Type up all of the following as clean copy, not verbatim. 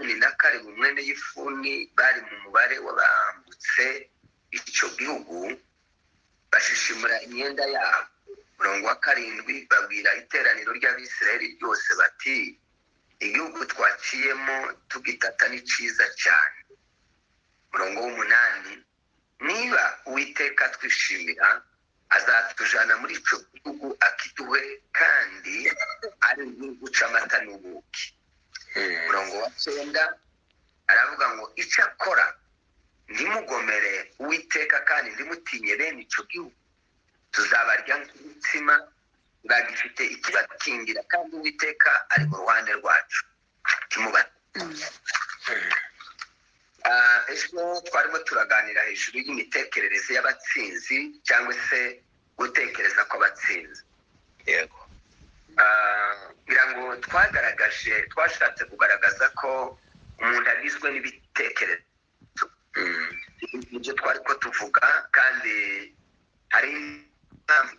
17 mwene y'ifuni bari mu mubare w'abambutse icyo gihugu bashishimura imyenda yabo. 7 babwira iteraniro ry'Abisirayeli ryose bati igihugu twaciyemo tugitata ni cyiza cyane. 8 niba Uwiteka twishimira azatujana muri icyo gihugu akiduhe kandi ari igihugu cy'amata n'ubuki. 9 aravuga ngo icyo akora ntimugomere Uwiteka kandi ntimutinye bene icyo gihugu, tuzabarya nk'umutsima bagifite ikibakingira kandi Uwiteka ari mu ruhande rwacu timubate. Ejo twarimo turaganira hejuru y'imitekerereze y'abatsinzi cyangwa se gutekereza kw'abatsinzi. Yego. Kugira ngo twashatse kugaragaza ko umuntu agizwe n'ibitekerezo. Ibyo twari ko tuvuga, kandi hari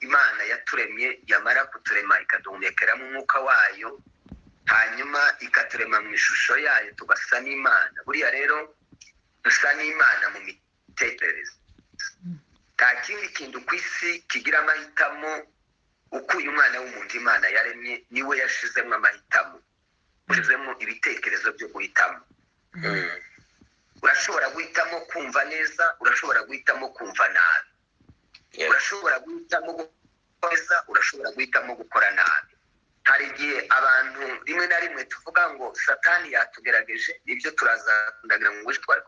Imana yaturemye, yamara kuturema ikaduhumekeramo umwuka wayo, hanyuma ikaturema mu ishusho yayo tugasa n'Imana. Buriya rero dusa n'Imana mu mitekerereze. Nta kindi kintu ku isi kigira amahitamo uko uyu mwana w'umuntu Imana yaremye, niwe yashizemo amahitamo, yashizemo ibitekerezo byo guhitamo. Urashobora guhitamo kumva neza, urashobora guhitamo kumva nabi, urashobora guhitamo gukora neza, urashobora guhitamo gukora nabi. Hari igihe abantu rimwe na rimwe tuvuga ngo Satani yatugerageje, nibyo turazakundagira mu buje twari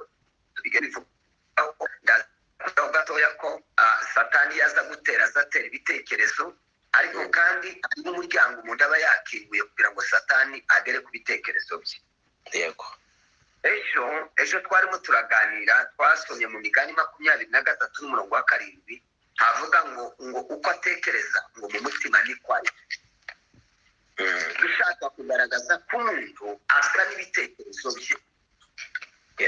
bivugaho gatoya ko Satani yaza gutera azatera ibitekerezo, ariko kandi ari n'umuryango umuntu aba yakinguye kugira ngo Satani agere ku bitekerezo bye. Yego. Ejo twarimo turaganira, twasomye mu Migani 23:7 havuga ngo uko atekereza ngo mu mutima niko ari. Dushaka kugaragaza ko umuntu asa n'ibitekerezo bye.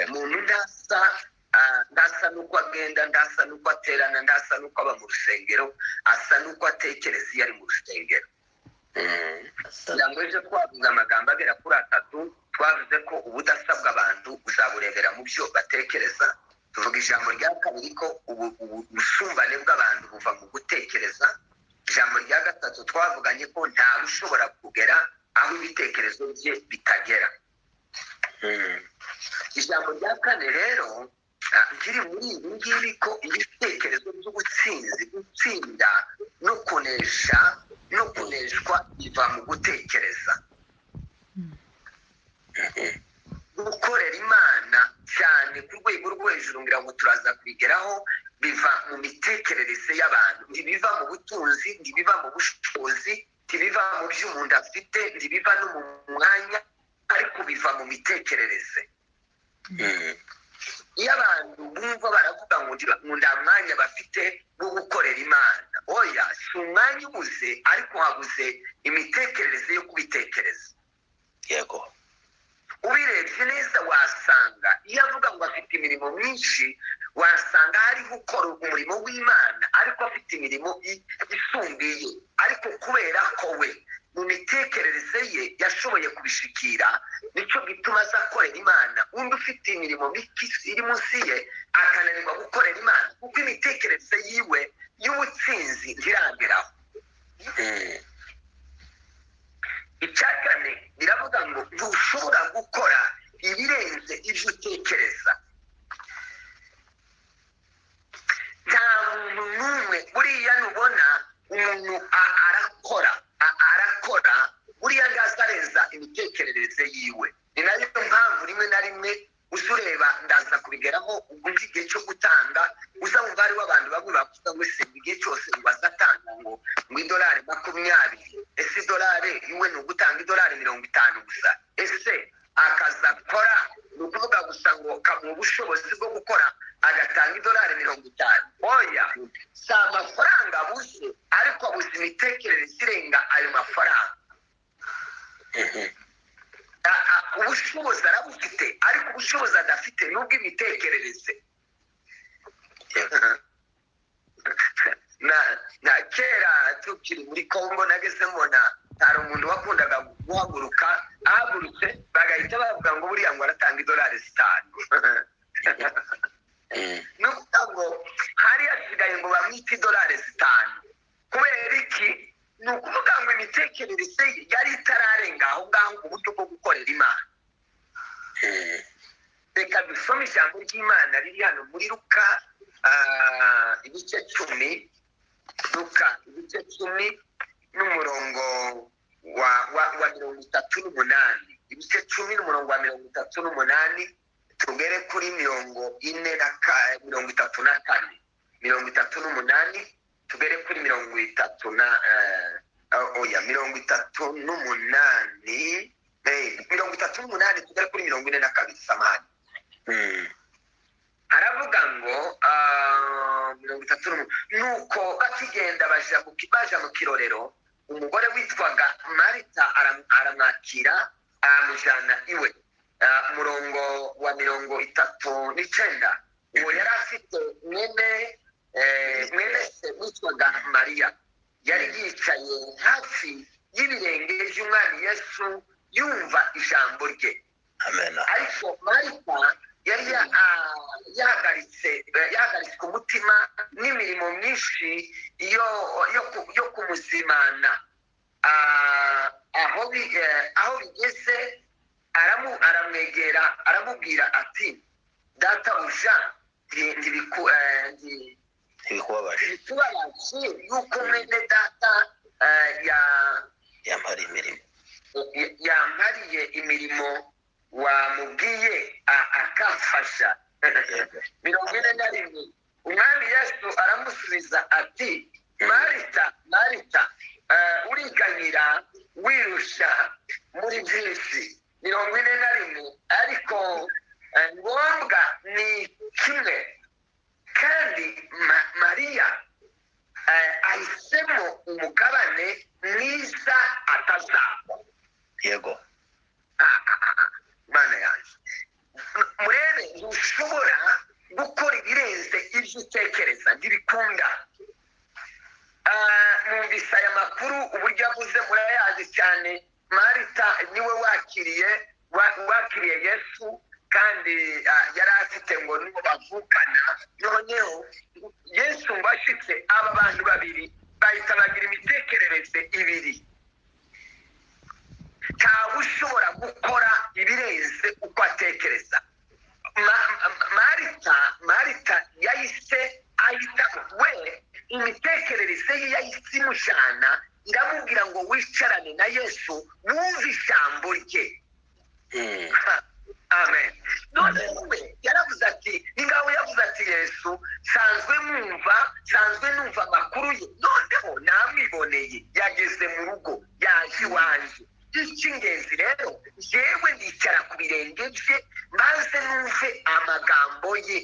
Umuntu ndasa n'uko agenda, ndasa n'uko aterana, ndasa n'uko aba mu rusengero, asa n'uko atekereza iyo ari mu rusengero. Kugira ngo ejo twavuze amagambo agera kuri 3, twavuze ko ubudasa bw'abantu uzaburebera mu byo batekereza. Tuvuga ijambo rya kabiri ko ubusumbane bw'abantu buva mu gutekereza. Ijambo rya gatatu twavuganye ko ntawe ushobora kugera aho ibitekerezo bye bitagera. Ijambo rya kane rero nkiri muri ibi ngibi ko ibitekerezo by'ubutsinzi, gutsinda no kunesha no kuneshwa biva mu gutekereza. Gukorera Imana cyane ku rwego rwo hejuru, ngira ngo turaza kubigeraho, biva mu mitekerereze y'abantu. Ntibiva mu butunzi, ntibiva mu bushobozi, ntibiva mu byo umuntu afite, ntibiva no mu mwanya, ariko biva mu mitekerereze. Iyo abantu bumva baravuga ngo nta mwanya bafite wo gukorera Imana, oya, si umwanya ubuze, ariko habuze imitekerereze yo kubitekereza. Yego. Ubirebye neza wasanga iyo avuga ngo afite imirimo myinshi, wasanga hari gukora umurimo w'Imana, ariko afite imirimo isumbiye, ariko kubera ko we mu mitekerereze ye yashoboye kubishikira, nicyo gituma aza akorera Imana. Undi ufite imirimo iri munsi ye akananirwa gukorera Imana, kuko imitekerereze yiwe y'ubutsinzi ntirageraho. Icyakane biravuga ngo ntushobora gukora ibirenze ibyo utekereza. Nta muntu n'umwe buriya nubona umuntu arakora buriya ndazarenza imitekerereze yiwe. Ni nayo mpamvu rimwe na rimwe uzureba, ndaza kubigeraho ubwo igihe cyo gutanga uza mu bari w'abantu bamwe bavuga ngo se igihe cyose bazatanga ngo $20, ese $1 iwe ni ugutanga $50 gusa, ese akazakora ni ukuvuga gusa ngo kamuha ubushobozi bwo gukora agatanga $50. Oya, si amafaranga abuze, ariko abuze imitekerereze irenga ayo mafaranga. Ubushobozi arabufite, ariko ubushobozi adafite nubwo imitekerereze. Na kera tukiri muri Kongo nageze mbona hari umuntu wakundaga guhaguruka ahagurutse bagahita bavuga ngo buriya ngo aratanga idolari 5. ni ukuvuga ngo hari hasigaye ngo bamwite idolari 5. kubera iki? ni ukuvuga ngo imitekerereze yari itararenga aho ngaho mu buryo bwo gukorera Imana. reka dusome ijambo ry'Imana riri hano muri Luka ibice 10. Luka ibice 10 n'umurongo wa 38. ibice 10 n'umurongo wa 38 tugere kuri 34. 38 tugere kuri 38 tugere kuri 42 samani. haravuga ngo 30 nuko bakigenda baja mu kirorero, umugore witwaga Marita aramwakira amujana iwe. murongo wa 39. uwo yari afite mwene se witwaga Mariya, yari yicaye hafi y'ibirenge by'umwami Yesu yumva ijambo rye. ariko Marita yari yahagaritse umutima n'imirimo myinshi yo kumuzimana. aho bigeze aramwegera aramubwira ati, databuja, ntibikubabaje yuko mwene data yampariye imirimo wamubwiye akamfasha. 41. umwami Yesu aramusubiza ati, Marita, Marita, uriganyira wirusha muri byinshi. 41. ariko ngombwa ni kimwe, kandi Mariya ahisemo umugabane mwiza atazaba. Yego. Mana yanjye, murebe, ntushobora gukora ibirenze ibyo utekereza, ntibikunda. numvise aya makuru uburyo avuze murayazi cyane. Marita niwe wakiriye Yesu, kandi yari afite ngo nibo bavukana. noneho Yesu ngo ashitse aba bantu babiri bahita bagira imitekerereze ibiri. ntawe ushobora gukora ibirenze uko atekereza. Marita yahise ahita we imitekerereze ye yahise imushana, iramubwira ngo wicarane na Yesu wumve ijambo rye. amen. none we yaravuze ati, ningaho yavuze ati, Yesu sanzwe numva amakuru ye, noneho namwiboneye, yageze mu rugo, yaje iwanje. icy'ingenzi rero, yewe ndicara ku birenge bye maze numve amagambo ye,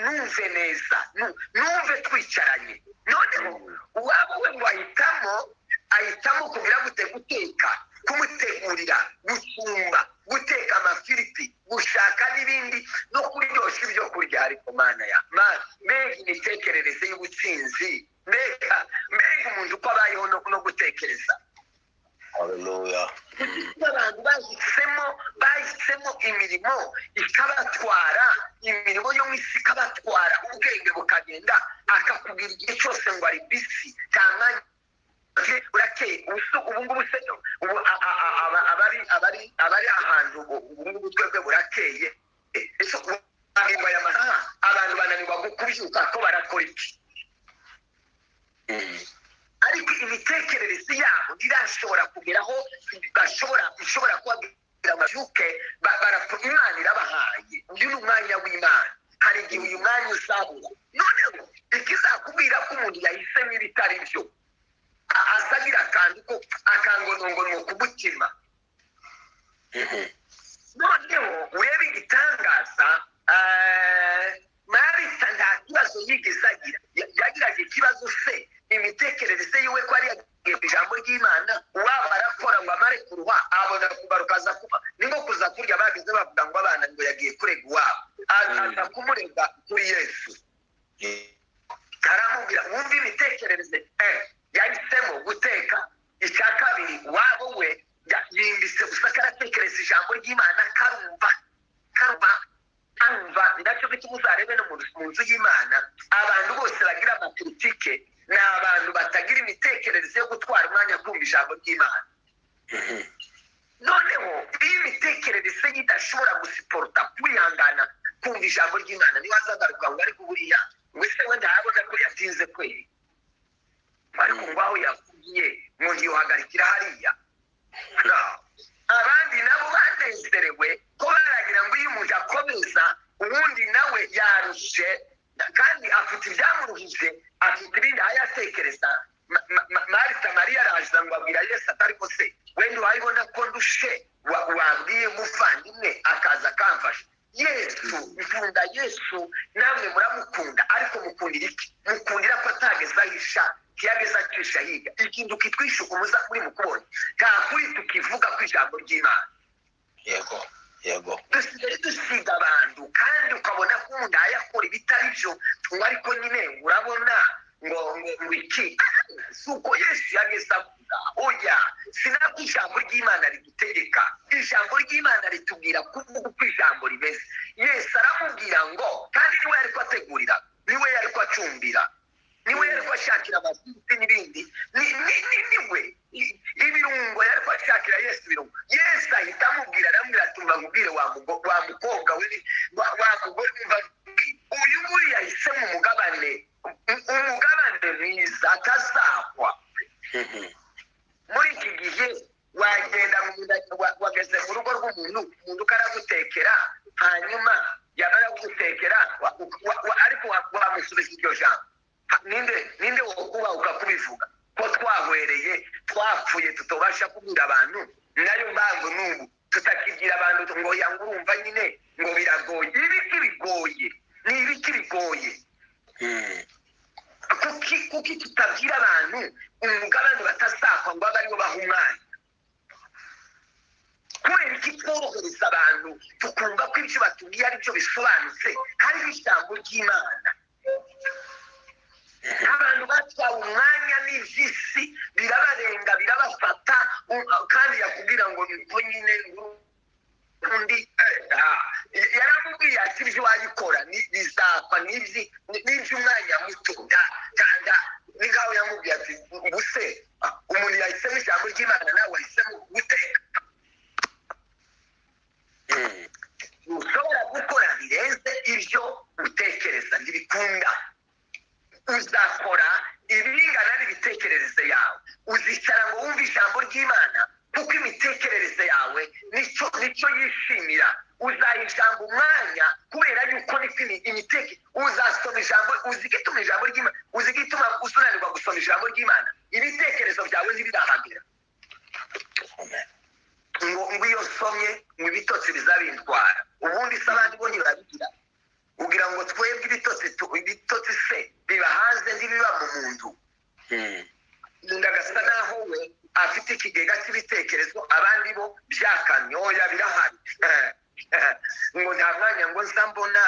numve neza, numve twicaranye. noneho uwaba we ngo ahitamo kugira guteka, kumutegurira, gusumba, guteka amafiriti, gushaka n'ibindi no kuryoshya ibyo kurya. ariko Mana ya mbega imitekerereze y'ubutsinzi, mbega umuntu uko abayeho no gutekereza. Haleluya. abantu bahisemo imirimo ikabatwara, imirimo yo mu isi ikabatwara, ubwenge bukagenda, akakubwira igihe cyose ngo ari bisi, nta mwanya urakeye. ubu ngubu se abari ahantu ubu ngubu twebwe burakeye. abantu bananirwa kubyuka ko barakora iki? ariko imitekerereze yabo ntirashobora kugeraho ishobora kubabwira amabyuke. Imana irabahaye, uyu ni umwanya w'Imana. hari igihe uyu mwanya usabura, noneho ikizakubwira ko umuntu yahisemo ibitari byo, asagira akangonongono ku mutima. noneho urebe igitangaza, Marita nta kibazo yigeze agira. yagiraga ikibazo se imitekerereze yiwe ko ari yagiye ku ijambo ry'Imana, uwaba arakora ngo amare kuruha, abona kugaruka aza kuba ni nko kuza kurya. bageze bavuga ngo abana ngo yagiye kurega iwabo, aza kumurega kuri Yesu. aramubwira, wumva imitekerereze. yahisemo guteka, icya kabiri wabo we yimbise gusa karatekereza ijambo ry'Imana karumva nacyo bituma uzarebe no mu nzu y'Imana abantu bose bagira amapolitike ni abantu batagira imitekerereze yo gutwara umwanya kumva ijambo ry'Imana. Noneho iyo imitekerereze idashobora gusiporota kwihangana kumva ijambo ry'Imana niba azagaruka ngo ariko buriya ngo ese wenda yabona ko yatinze kweri ariko ngo aho yavugiye ngo ntiyohagarikira hariya. Abandi nabo banezerewe ko baragira ngo iyo umuntu akomeza ubundi nawe yarushe kandi afite ibyamuruhije afite ibindi ayatekereza. Marita Mariya araza ngo abwira Yesu atari ko se wenda wayibona ko ndushe wabwiye muvandimwe akaza akamfasha. Yesu mukunda Yesu namwe muramukunda ariko mukundira iki? Mukundira ko atageza ahisha kiyageza acisha higa ikintu kitwishuka umuza kuri mukubonye nta kuri tukivuga ku ijambo ry'Imana. Yego dusiga abantu kandi ukabona ko umuntu ayakora ibitari byo ariko nyine urabona ngo iki si uko Yesu yageza avuga. Oya, sinabwo ijambo ry'Imana ridutegeka. Ijambo ry'Imana ritubwira kuvuga uko ijambo rimeze. Yesu aramubwira ngo kandi niwe yari kwategurira, niwe yari kwacumbira, niwe yari kwashakira abafite n'ibindi niwe ibirungo yari kwashakira Yesu ibirungo. Yesu ahita amubwira aramubwira ati umva nkubwire wa mukobwa we wa mugore umva uyu nguyu yahisemo umugabane mwiza atazahwa. Muri iki gihe wagenda wageze mu rugo rw'umuntu ukaragutekera hanyuma yamara gutekera ariko wamusubiza iryo jambo ninde wo kuba ukakubivuga ko twahwereye twapfuye tutobasha kubwira abantu. Nayo mpamvu n'ubu tutakigira abantu ngo yanga urumva nyine ngo biragoye. Ibiki bigoye kuki tutabwira abantu umugabane batazakwa ngo abe aribo baha umwanya? kubera iki tworohereza abantu tukumva ko ibyo batubwiye ari byo bisobanutse hariho ijambo ry'Imana? Abantu batwawe umwanya n'iby'isi birabarenga birabafata kandi yakubwira ngo niko nyine undi yaramubwiye ati ibyo wayikora bizapfa n'iby'umwanya muto ni ngaho yamubwiye ati ubuse umuntu yahisemo ijambo ry'Imana nawe wahisemo guteka. Ushobora gukora birenze ibyo utekereza ntibikunda. Uzakora ibingana n'imitekerereze yawe. Uzicara ngo wumve ijambo ry'Imana kuko imitekerereze yawe nicyo yishimira. Uzaha ijambo umwanya kubera yuko uzasoma ijambo uzigituma ijambo ry'Imana uzigituma usunanirwa gusoma ijambo ry'Imana ibitekerezo byawe ntibirahagera ngo iyo nsomye ngo ibitotsi bizabintwara. Ubundi se abandi bo ntibarabigira ugira ngo twebwe ibitotsi se biba hanze ntibiba mu muntu. Ndagasa naho we afite ikigega cy'ibitekerezo abandi bo byakamye. Oya, birahari ngo nta mwanya ngo nza mbona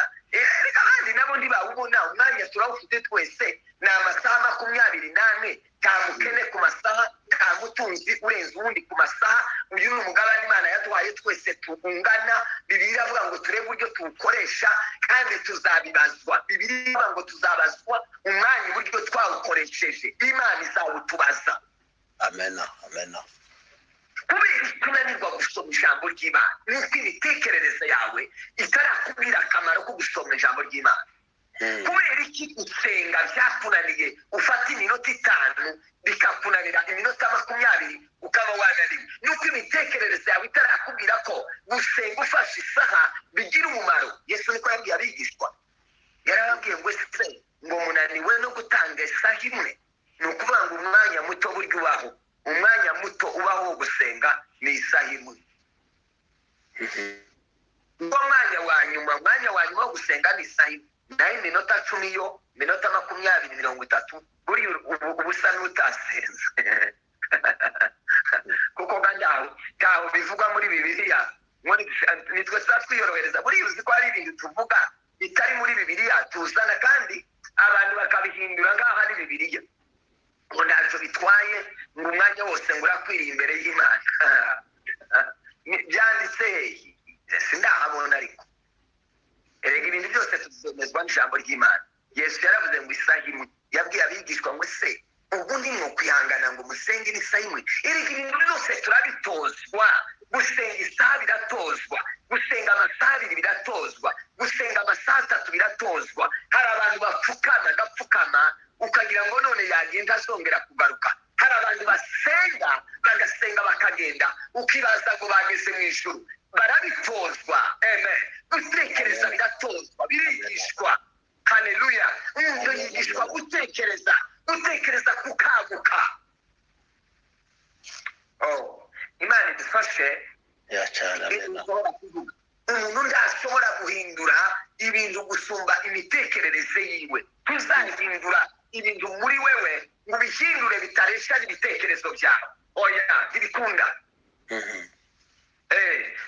reka abandi nabo ntibawubona. Umwanya turawufite twese ni amasaha 24. Nta mukene ku masaha, nta mutunzi urenze uwundi ku masaha. Uyu ni umugabane Imana yaduhaye twese tungana. Bibiliya iravuga ngo turebe uburyo tuwukoresha kandi tuzabibazwa. Bibiliya iravuga ngo tuzabazwa umwanya uburyo twawukoresheje. Imana izawutubaza. Amena. Kubera kunanirwa gusoma ijambo ry'Imana nuko imitekerereze yawe itarakubwira akamaro ko gusoma ijambo ry'Imana. Kubera iki gusenga byakunaniye ufata iminota 5 bikakunanira iminota 20 ukaba wananiwe? Nuko imitekerereze yawe itarakubwira ko gusenga ufashe isaha bigira umumaro. Yesu niko yabwiye abigishwa, yarababwiye ngo ese ngo munaniwe no gutanga isaha imwe? Ni ukuvuga ngo umwanya muto buryo ubaho, umwanya muto ubaho wo gusenga ni isaha imwe. Umwanya wa nyuma wo gusenga ni isaha imwe. Naho iminota 10 yo minota 20 30 buri ubusa n'utasenze kuko ngaho bivuga muri Bibiliya nitwe twiyorohereza. Buri uzi ko ari ibintu tuvuga bitari muri Bibiliya tuzana kandi abantu bakabihindura ngaho ari Bibiliya. ngo ntacyo bitwaye ngo umwanya wose ngo urakwiriye imbere y'Imana. Byanditse hehe? Sindahabona ariko erega ibintu byose tuzemezwa n'ijambo ry'Imana. Yesu yaravuze ngo isaha imwe, yabwiye abigishwa ngo se ubundi mwo kwihangana ngo musenge n'isaha imwe? Erega ibintu byose turabitozwa. Gusenga isaha biratozwa, gusenga amasaha abiri biratozwa, gusenga amasaha atatu biratozwa. Hari abantu bapfukama agapfukama ukagira ngo none yagenda azongera kugaruka. Hari abantu basenga bagasenga bakagenda ukibaza ngo bageze mu ijuru. Barabitozwa. Amen. Gutekereza biratozwa, birigishwa. Haleluya. Umuntu yigishwa gutekereza kukaguka. Imana idufashe. Umuntu ndashobora guhindura ibintu gusumba imitekerereze yiwe. Tuzahindura ibintu muri wewe ngo ubihindure bitaresha ibitekerezo byawe. Oya, ntibikunda.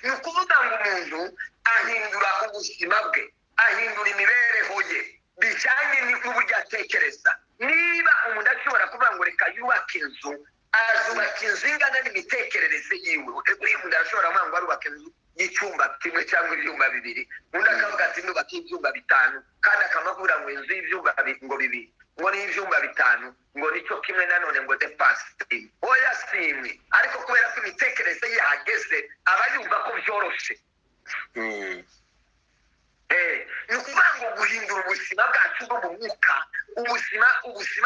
Ni ukuvuga ngo umuntu ahindura ubuzima bwe, ahindura imibereho ye bijyanye n'uburyo atekereza. Niba umuntu ashobora kuvuga ngo reka yubake inzu, azubaka inzu ingana n'imitekerereze yiwe. Buriya umuntu arashobora kuvuga ngo arubaka inzu y'icyumba kimwe cyangwa ibyumba bibiri, undi akavuga ati nubaka ibyumba bitanu, kandi akamubwira ngo inzu y'ibyumba ngo bibiri ngo n'ibyumba bitanu ngo nicyo kimwe nanone ngo depasi. Oya, si imwe. Ariko kubera ko imitekerereze ye yahageze aba yumva ko byoroshye. Ni ukuvuga ngo guhindura ubuzima bwacu bwo mu mwuka, ubuzima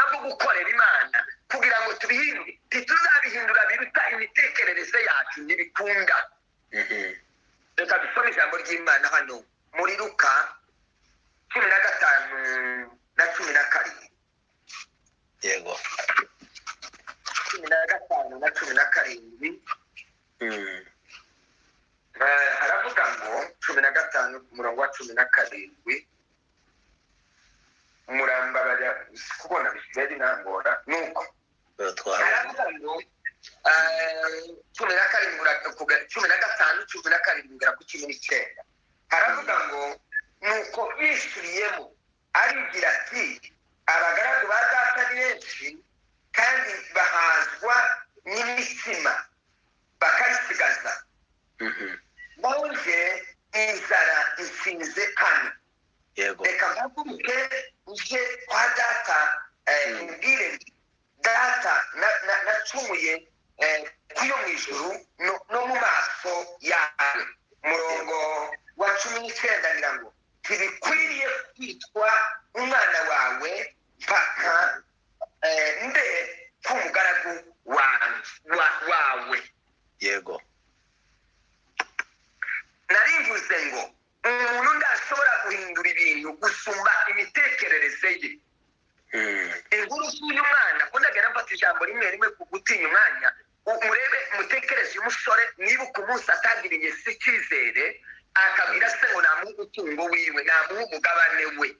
bwo gukorera Imana kugira ngo tubihindure. Ntituzabihindura biruta imitekerereze yacu, ntibikunda. Reka dusome ijambo ry'Imana hano muri Luka 15:17. Yego. 15:17. Haravuga ngo 15 umurongo wa 17, umurambarara kubona bisigaye nangora nuko haravuga ngo 15:17 haravuga ngo nuko yishyuriyemo arigira ati abagaragu ba data ni benshi kandi bahazwa n'imitsima bakayisigaza, nonje inzara insinze hano. Reka mpaguruke uje kwa data mbwire data nacumuye kuyo mu ijuru no mu maso yawe. Murongo wa 19 ngira ngo ntibikwiriye kwitwa umwana wawe mpaka mbe k'umugaragu wawe. Yego. Narivuze ngo umuntu ndashobora guhindura ibintu gusumba imitekerereze ye. Inkuru z'uyu mwana kundaga nafata ijambo rimwe ku gutinya umwanya. Murebe umutekereze umusore nibuka umunsi atangiriye se icyizere akabwira se ngo namuha umutungo wiwe, namuha umugabane we.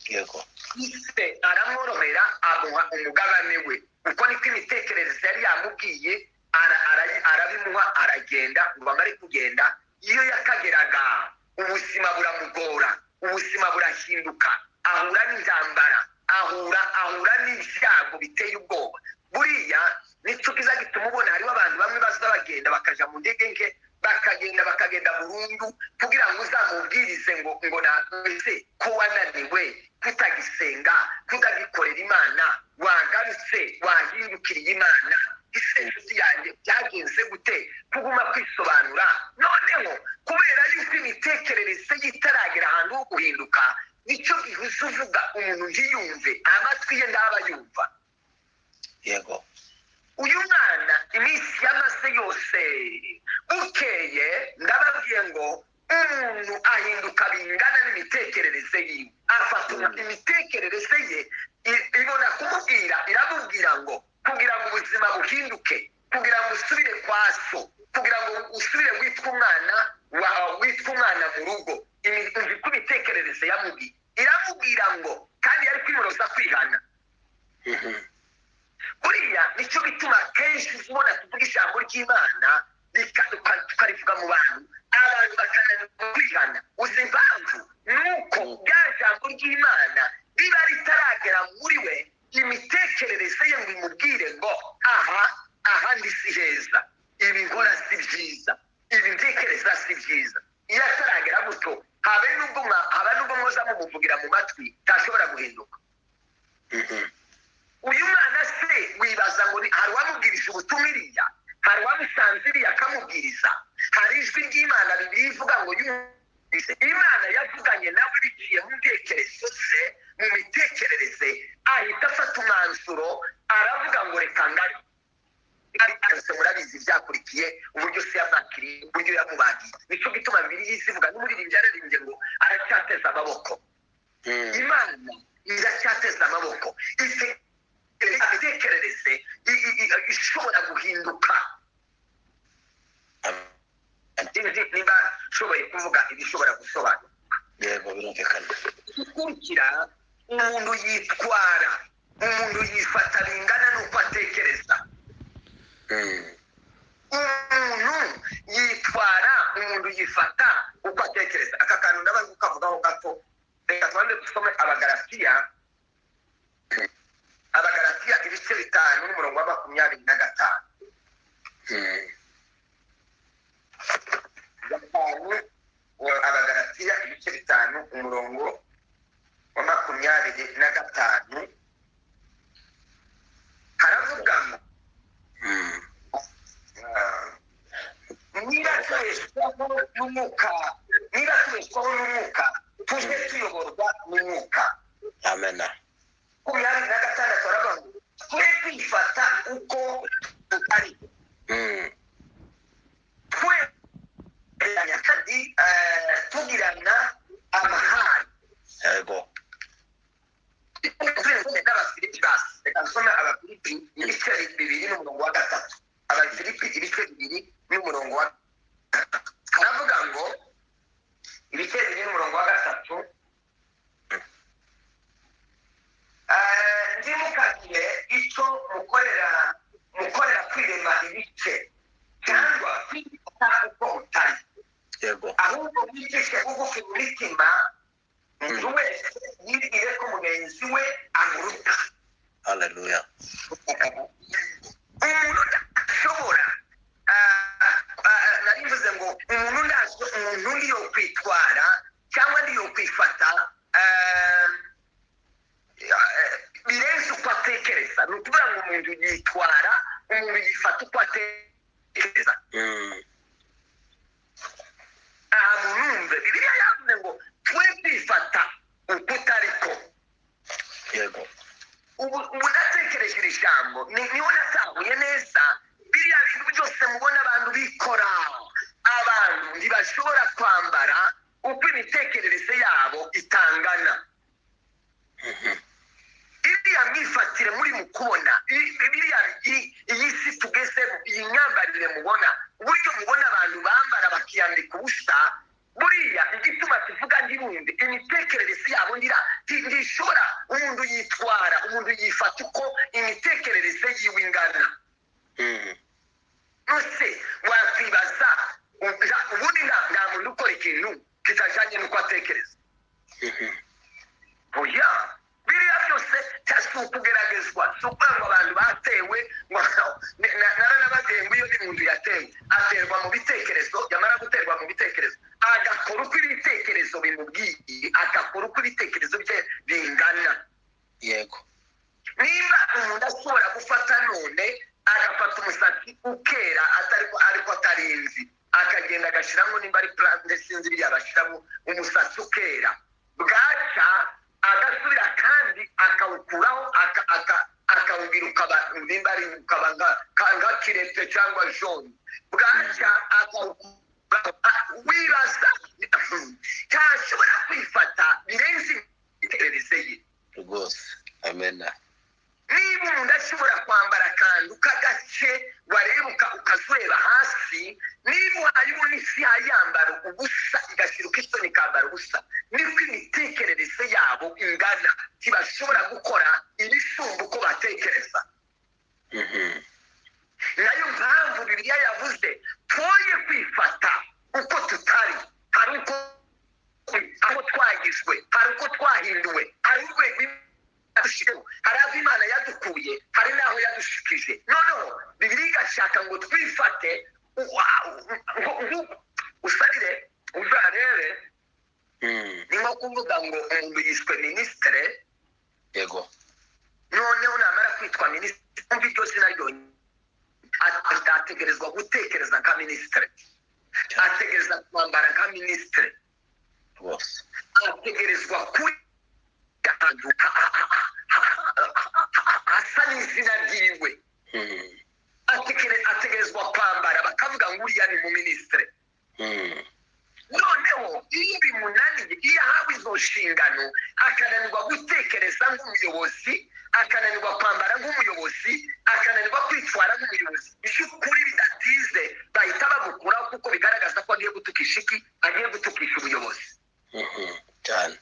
Yego. Se aramworohera amuha umugabane we. Uko niko imitekerereze yari yamubwiye, arabimuha aragenda. Ngo amare kugenda, iyo yakageraga ubuzima buramugora, ubuzima burahinduka, ahura n'intambara, ahura n'ibyago biteye ubwoba. Buriya nicyo kiza gituma ubona hariho abantu bamwe baza bagenda bakaja mu ndege nke, bakagenda burundu kugira ngo uzamubwirize ngo nakwese ko wananiwe kutagisenga, kutagikorera Imana, wagarutse wahindukiriye Imana. Isensi yanjye byagenze gute kuguma kwisobanura? Noneho kubera yuko imitekerereze yitaragera ahantu ho guhinduka, nicyo gihuza uvuga umuntu ntiyumve, amatwi ye ndaba yumva. Yego. Uyu mwana iminsi yamaze yose bukeye ndababwiye ngo umuntu ahinduka bingana n'imitekerereze yiwe. Afata imitekerereze ye ibona kumubwira, iramubwira ngo kugira ngo ubuzima buhinduke, kugira ngo usubire kwa so, kugira ngo usubire witwa umwana mu rugo, imvi ku mitekerereze yamubwiye iramubwira ngo kandi yari kwimuroza kwihana. Buriya nicyo bituma kenshi ubona tuvuga ijambo ry'Imana tukarivuga mu bantu, abantu bakananirwa kwihana. Uzi impamvu? Nuko rya jambo ry'Imana riba ritaragera muri we, imitekerereze ye ngo muza mumuvugira mu matwi ntashobora guhinduka. Uyu mwana se wibaza ngo hari uwamubwirije ubutumwa iriya, hari uwamusanze iriya akamubwiriza, hari ijwi ry'Imana Bibiliya ivuga ngo yumvise. Imana yavuganye nawe biciye mu ntekerezo ze, mu mitekerereze, ahita afata umwanzuro aravuga ngo reka ngari. Murabizi byakurikiye uburyo se yamwakiriye, uburyo yamubagiye. Nicyo gituma Bibiliya izivuga n'umuririmbyi yaririmbye ngo aracyateza amaboko. Imana iracyateza amaboko, imitekerereze ishobora guhinduka. Niba nshoboye kuvuga ibishobora gusobanura. Yego, birumvikana. Gukurikira umuntu yitwara, umuntu yifata bingana n'uko atekereza. Umuntu yitwara, umuntu yifata uko atekereza. Aka kantu ndabaza kukavugaho gato. Reka tubanze dusome Abagalatiya ibice 5 n'umurongo wa 25. Abagalatiya ibice 5 umurongo wa 25 haravuga ngo niba tubeshwaho n'umwuka tujye tuyoborwa n'umwuka. Amena. 26 haravuga ngo twe kwifata uko tutari. Kandi tugirana amahari. Yego. N'Abafilipi basi. Reka nsome Abafilipi ibice 2 n'umurongo wa 3. Abafilipi ibice 2 n'umurongo wa 3. Haravuga ngo ibice 2 n'umurongo wa 3. Ntimukagire icyo mukorera kwirema ibice cyangwa kwifata uko mutari. Yego. Ahubwo mwicishe bugufi mu mitima, umuntu wese yibwire ko mugenzi we amuruta. Haleluya. Umuntu ndashobora narivuze ngo umuntu ndiyo kwitwara cyangwa ndiyo kwifata birenze uko atekereza. Ni ukuvuga ngo umuntu yitwara, umuntu yifata uko atekereza. Munumve Bibiliya yavuze ngo twe kwifata uko utariko. Yego. Ubu ndatekereje iri jambo niho natahuye neza. Biriya bintu byose mubona abantu bikora, abantu ntibashobora kwambara uko imitekerereze yabo itangana. Iriya myifatire muri mu kubona, biriya iyi si tugezemo, iyi myambarire mubona, uburyo mubona abantu bambara bakiyambika ubusa, buriya igituma tuvuga ndibundi imitekerereze yabo ndishobora. Umuntu yitwara, umuntu yifata uko imitekerereze yiwe ingana. Nose wakwibaza ubundi nta muntu ukora ikintu kitajyanye n'uko atekereza. Oya, biriya byose si ukugeragezwa, si ukuvuga ngo abantu batewe. Naranabagenga iyo umuntu yatewe aterwa mu bitekerezo, yamara guterwa mu bitekerezo agakora uko ibitekerezo bimubwiye, agakora uko ibitekerezo bye bingana. Yego. Niba umuntu ashobora gufata none agafata umusatsi ukera ariko atarinzi, akagenda agashyiramo nimba ari plante sinzi biriya bashyiramo umusatsi ukera, bwaca agasubira kandi akawukuraho akawugira nimba ari ukaba nka kirete cyangwa jone, bwaca akawukuraho. Wibaza ntashobora kwifata birenze imitekerereze ye rwose. Amena. Niba umuntu ashobora kwambara akantu k'agace wareba ukazureba hasi, niba uhayeho n'isi yayambara ubusa igashiruka isoni ikambara ubusa, niko imitekerereze yabo ingana. Ntibashobora gukora ibisumba uko batekereza. Nayo mpamvu Bibiliya yavuze twoye kwifata uko tutari. Hari uko aho twagizwe, hari uko twahinduwe, hari urwego hari aho Imana yadukuye, hari n'aho yadushikije. Noneho Bibiliya igashaka ngo twifate usarire uzarebe. Ni nko nko kuvuga ngo umuntu yishwe minisitire yego noneho namara kwitwa minisitiri umva iryo zina ryonyine ategerezwa gutekereza nka minisitiri ategereza kwambara nka minisitiri rwose ategerezwa kuri ahantu hasa n'izina ryiwe ategerezwa kwambara bakavuga ngo uriya ni mu minisitiri noneho iyo bimunaniye iyo ahawe izo nshingano akananirwa gutekereza nk'umuyobozi akananirwa kwambara nk'umuyobozi akananirwa kwitwara nk'umuyobozi by'ukuri bidatize bahita bamukuraho kuko bigaragaza ko agiye gutukisha iki agiye gutukisha ubuyobozi cyane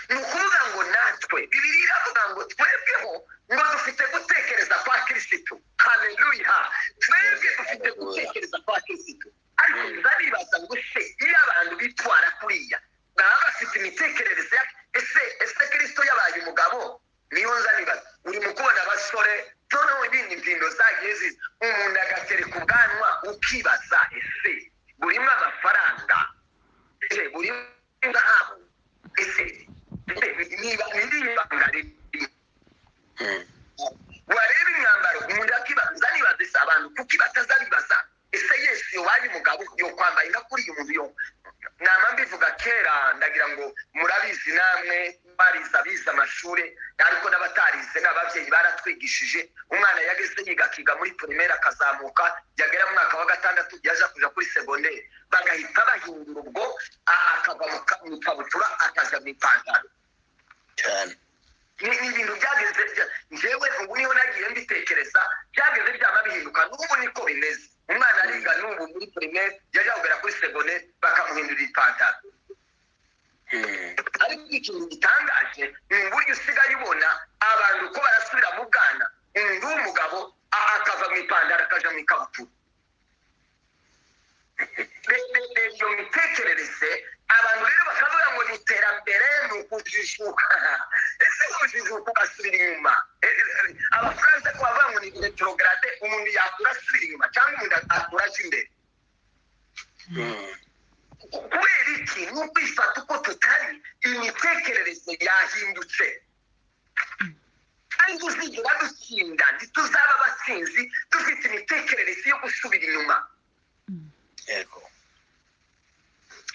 ni ukuvuga ngo natwe bibiri iravuga ngo twebweho ngo dufite gutekereza kwa kirisitu haleluya twebwe dufite gutekereza kwa kirisitu ariko ndaribaza ngo se iyo abantu bitwara kuriya baba bafite imitekerereze ese kirisito yabaye umugabo niyo nzanibaza uri mu kubona abasore noneho ibindi mpindo zagiye ziza umuntu agatereka ubwanwa ukibaza ese burimo amafaranga ese burimo ingahabu ese niba ibanga riri wareba imyambaro umuntu akibaza nibaza ese abantu kuki batazabibaza ese yesu yobaye umugabo yo kwambaye nka kuriya umuntu yo nama mbivuga kera ndagira ngo murabizi namwe bariza biza amashuri ariko n'abatarize n'ababyeyi baratwigishije umwana yageze yiga akiga muri primaire akazamuka yagera mu mwaka wa gatandatu yaje kuja kuri secondaire bagahita bahindura ubwo akava mu kabutura akaja mu ipantaro cyane ni ibintu byageze njyewe ubu niho nagiye mbitekereza byageze byaba bihinduka n'ubu niko bimeze umwana ariga n'ubu muri primaire yaje kugera kuri secondaire bakamuhindura ipantaro ariko ikintu gitangaje ni uburyo usigaye ubona abantu ko barasubira mu bwana umuntu w'umugabo akava mu ipantaro akaja mu ikabutura iyo mitekerereze abantu rero bakavuga ngo ni iterambere ni ukujijuka ese kujijuka ugasubira inyuma abafaransa ko bavuga ngo ni retrograde umuntu yakura asubira inyuma cyangwa umuntu akura aje imbere kubera iki ni ukwifata uko tutari imitekerereze yahindutse kandi tuzigera dutsinda ntituzaba abatsinzi dufite imitekerereze yo gusubira inyuma yego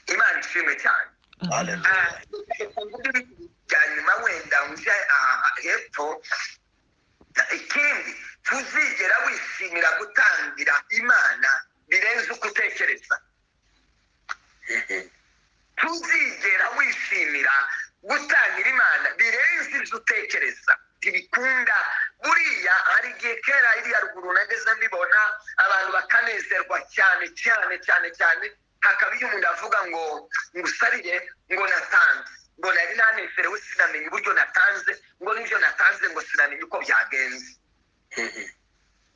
imana ishimwe cyane bya nyuma wenda uje hepfo ikindi tuzigera wishimira gutangira imana birenze uko utekereza tuzigera wishimira gutangira imana birenze ibyo utekereza ntibikunda buriya hari igihe kera iriya ruguru nageze mbibona abantu bakanezerwa cyane cyane cyane cyane hakaba iyo umuntu avuga ngo ngusarire ngo natanze ngo nari nanezerewe sinamenye uburyo natanze ngo n'ibyo natanze ngo sinamenye uko byagenze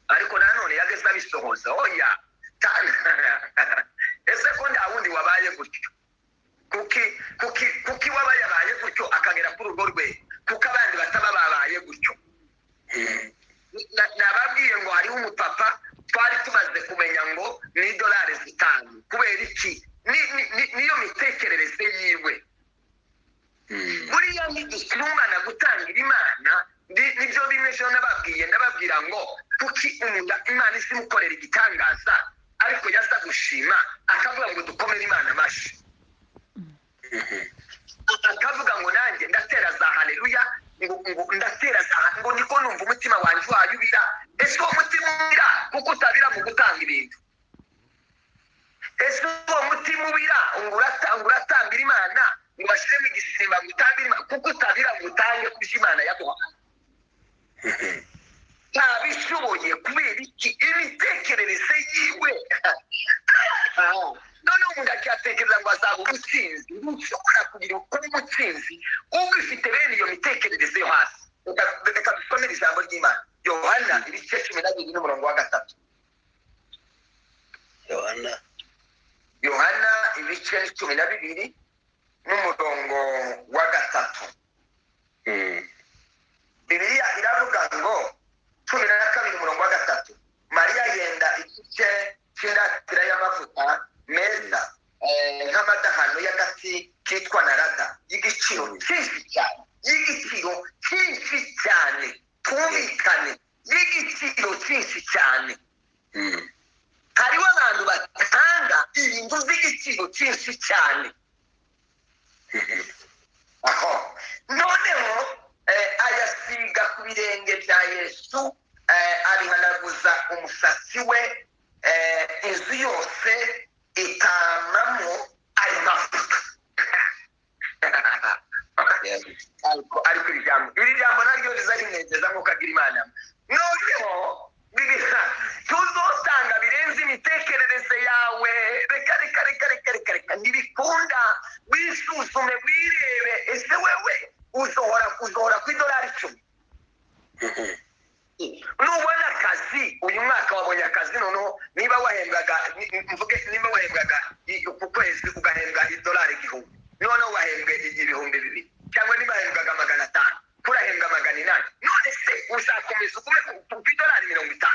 ariko nanone yageze abisohoza oya ese ko nta wundi wabaye gutyo kuki waba yabaye gutyo akagera kuri urwo rwego kuko abandi bataba babaye gutyo nababwiye ngo hariho umupapa twari tumaze kumenya ngo ni $5 kubera iki niyo mitekerereze yiwe buriya ntidusumbana gutangira imana nibyo bimwe ejo ndababwira ngo kuki imana isi imukorera igitangaza ariko yaza gushima akavuga ngo dukomere imana amashyi akavuga ngo nanjye ndatera za haleluya ngo ndatera za ngo niko numva umutima wanjye wayubira ese uwo mutima ubira kuko utabira mu gutanga ibintu ese uwo mutima ubira ngo uratambira imana ngo bashyiremo igisimba ngo utambire imana kuko utabira ngo utange ku byo imana yaduhaye ntabishoboye kubera iki imitekerereze yiwe noneho umuntu akiyatekereza ngo azaba umutsinzi ntushobora kugira kuba umutsinzi uba ufite bene iyo mitekerereze yo hasi reka dusomere ijambo ry'imana yohana ibice 12:3 yohana ibice 12:3 bibiliya iravuga ngo 12:3 mariya yenda igice cy'indatira y'amavuta meza nk'amadahano y'agati kitwa narada y'igiciro cyinshi cyane, y'igiciro cyinshi cyane, twumvikane, y'igiciro cyinshi cyane. Hariho abantu batanga ibintu by'igiciro cyinshi cyane. Aho noneho ayasiga ku birenge bya Yesu, abihanaguza umusatsi we, inzu yose itamamo ayo mavuta. Ariko iri jambo naryo riza rinezeza nk'uko agira Imana. Noneho tuzosanga birenze imitekerereze yawe. Reka ntibikunda. Wisuzume, wirebe, ese wewe uzohora ku $10. Nubona akazi uyu mwaka, wabonye akazi, noneho niba wahembwaga ku kwezi ugahembwa $1,000, noneho wahembwe $2,000, cyangwa niba wahembwaga $500 kurahembwa $800, none se uzakomeza ugume ku $50?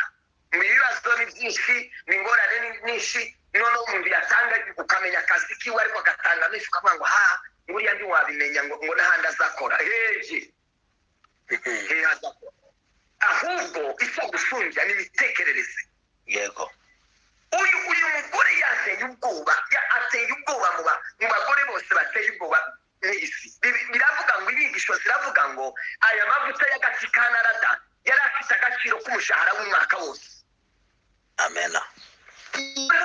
Ibibazo ni byinshi, n'ingorane ni nyinshi. Noneho umuntu yatanga, ukamenya akazi kiwe ariko agatanga menshi, ukavuga ngo buriya ntiwabimenya ngo n'ahandi azakora. Hehe azakora. Ahubwo icyo gusumbya ni imitekerereze. Yego. Uyu mugore yateye ubwoba, ateye ubwoba mu bagore bose bateye ubwoba n'isi. Biravuga ngo, inyigisho ziravuga ngo aya mavuta y'agati ka narada yari afite agaciro k'umushahara w'umwaka wose. Amena.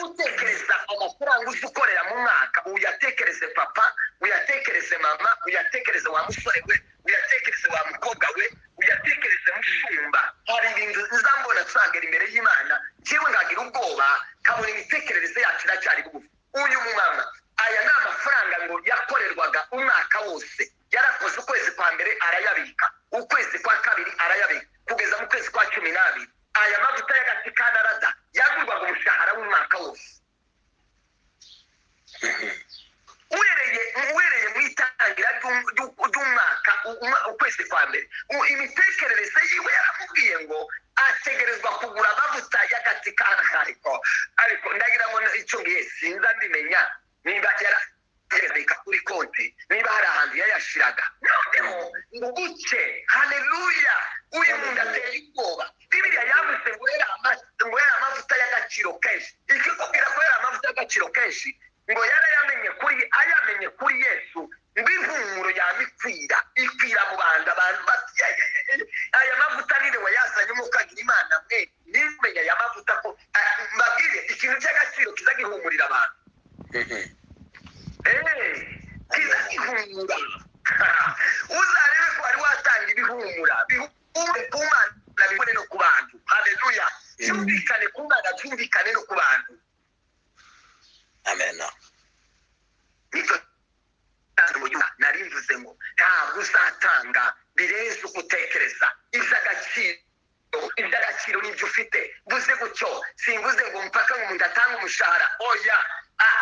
Utekereza amafaranga uzi ukorera mu mwaka, uyatekereze papa, uyatekereze mama, uyatekereze wa musore we, uyatekereze wa mukobwa we, uyatekereze mushumba. Hari ibintu nzambona nsagera imbere y'Imana, njyewe ngagira ubwoba, kabona imitekerereze yacu iracyari bugufi. Uyu mumama, aya ni amafaranga ngo yakorerwaga umwaka wose. Yarakoze ukwezi kwa mbere arayabika, ukwezi kwa kabiri arayabika, kugeza mu kwezi kwa 12. Aya mavuta y'agati ka narada yagurwaga umushahara w'umwaka wose. Uhereye mu itangira ry'umwaka, ukwezi kwa mbere, imitekerereze yiwe yaramubwiye ngo ategerezwa kugura amavuta y'agati ka narada. Ariko ndagira ngo icyo ngiye sinza ndimenya niba yarabika kuri konti, niba hari ahantu yayashiraga. Noneho ngo buke, haleluya, uyu muntu ateye ubwoba. Bibiliya yavuze ngo yari amavuta y'agaciro kenshi. Ikikubwira ko yari amavuta y'agaciro kenshi, ngo ayamenye kuri Yesu, ngo impumuro yamikwira, ikwira mu bantu bati aya mavuta nire wayazanye mukagira Imana mwe, nimenya aya mavuta ko mbabwire ikintu cy'agaciro kiza gihumurira abantu. Kiza gihumura. Uzarebe ko wari watanga ibihumura, bihumure ku Mana, bihumure no ku bantu. Haleluya. Byumvikane ku Mana, byumvikane no ku bantu. Amena. Nari mvuze ngo ntabwo uzatanga birenze uko utekereza. Iby'agaciro n'ibyo ufite. Mvuze gutyo simvuze ngo mpaka umuntu atanga umushahara. Oya,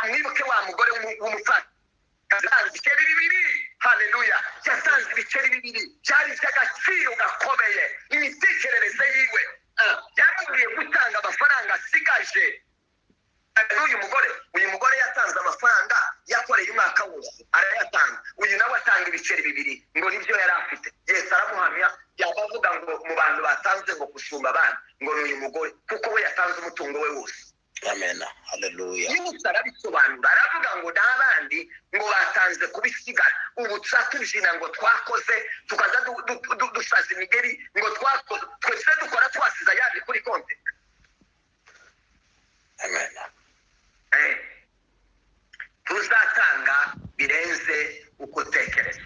mwibuke wa mugore w'umupfakazi yatanze ibiceri 2. Haleluya. Yatanze ibiceri 2 byari iby'agaciro gakomeye. Imitekerereze yiwe yamubwiye gutanga amafaranga asigaje. Uyu mugore yatanze amafaranga yakoreye umwaka wose, arayatanga. Uyu nawe atanga ibiceri 2 ngo nibyo yari afite. Yesu aramuhamya, yabavuga ngo mu bantu batanze ngo gusumba abandi ngo ni uyu mugore, kuko we yatanze umutungo we wose. Amena. Haleluya. Yesu arabisobanura, aravuga ngo n'abandi ngo batanze kubisigara. Ubu tubyina ngo twakoze, tukaza dusaza imigeri ngo twakoze, twese dukora twasiza yandi kuri konti. Amena. Tuzatanga birenze uko utekereza.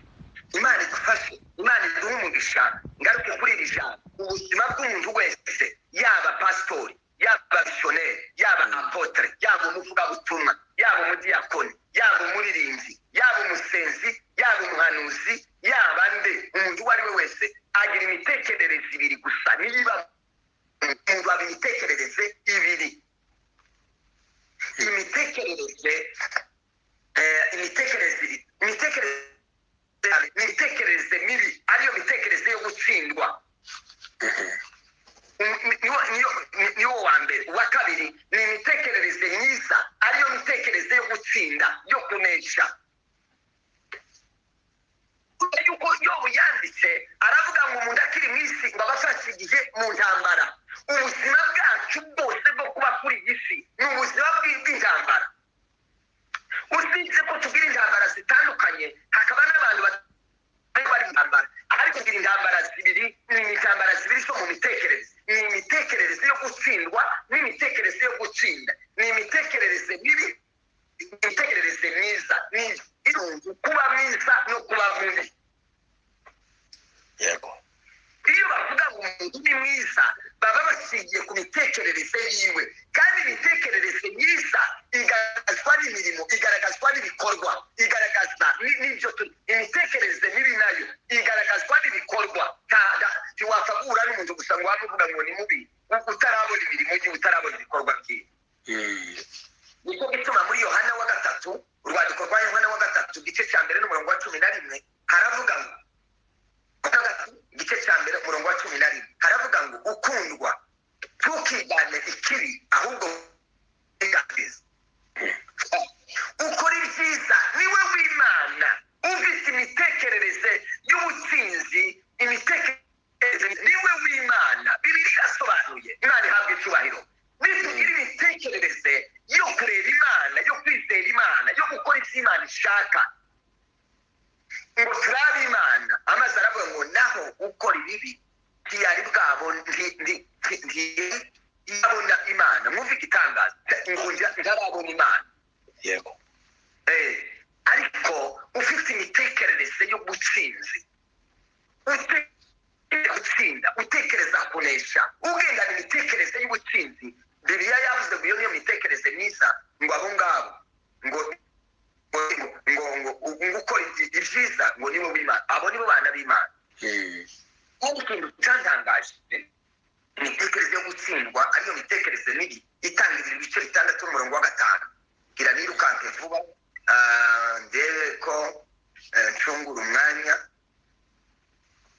Imana idufashe, Imana iduhe umugisha. Ngaruke kuri iri jambo. Ubuzima bw'umuntu wese, yaba pasitori, yaba misiyoneri, yaba apotre, yaba umuvugabutumwa, yaba umudiyakoni, yaba umuririmbyi, yaba umusenzi, yaba umuhanuzi, yaba nde, umuntu uwo ari we wese agira imitekerereze 2 gusa. Niba umuntu aba imitekerereze 2, imitekerereze mibi, ariyo mitekerereze yo gutsindwa. Niwo wa mbere. Uwa kabiri ni imitekerereze myiza, ariyo mitekerereze yo gutsinda, yo kunesha. twakuriye mu ntambara. Ubuzima bwacu bwose bwo kuba kuri iyi si ni ubuzima bw'intambara. Usibye ko tugira intambara zitandukanye, hakaba n'abantu bari intambara, ariko tugira intambara zibiri, ni intambara zibiri zo mu mitekerereze. Ni imitekerereze yo gutsindwa n'imitekerereze yo gutsinda. Ni imitekerereze mibi, imitekerereze myiza. Ni irungu kuba mwiza no kuba mubi. Yego. Iyo bavuga ngo umuntu ni mwiza, baba bashingiye ku mitekerereze yiwe, kandi imitekerereze myiza igaragazwa n'imirimo, igaragazwa n'ibikorwa, igaragaza n'ibyo imitekerereze mibi nayo igaragazwa n'ibikorwa. Ntiwapfa guhura n'umuntu gusa ngo waba uvuga ngo ni mubi utarabona imirimo ye, utarabona ibikorwa bye. Niko gituma muri Yohana wa gatatu, urwandiko rwa Yohana wa gatatu igice cya mbere n'umurongo wa 11 haravuga ngo, igice cya mbere umurongo wa 11 haravuga ngo ukundwa ntukigane ikibi, ahubwo igatiza ukora ibyiza, niwe w'Imana ufite imitekerereze y'ubutsinzi. Imitekerereze niwe w'Imana. Bibiliya asobanuye, Imana ihabwa icyubahiro. Nitugira imitekerereze yo kureba Imana, yo kwizera Imana, yo gukora ibyo Imana ishaka, ngo turabe Imana, amaze aravuga ngo naho ukora ibibi ntiyari bwabo ntiyabona Imana. Mwumve igitangaza, ngo ntarabona Imana. Yego. Ariko ufite imitekerereze yo gutsinzi, gutsinda, utekereza kunesha, ugendana imitekerereze y'ubutsinzi. Bibiliya yavuze ngo iyo niyo mitekerereze myiza, ngo abo ngabo ngo ukora ibyiza ngo nibo b'Imana, abo nibo bana b'Imana. Kandi ikintu cyantangaje, imitekerereze yo gutsindwa ariyo mitekerereze mibi itangirira ibice 6 umurongo wa 5. Gira nirukanke vuba ndebe ko ncungura umwanya.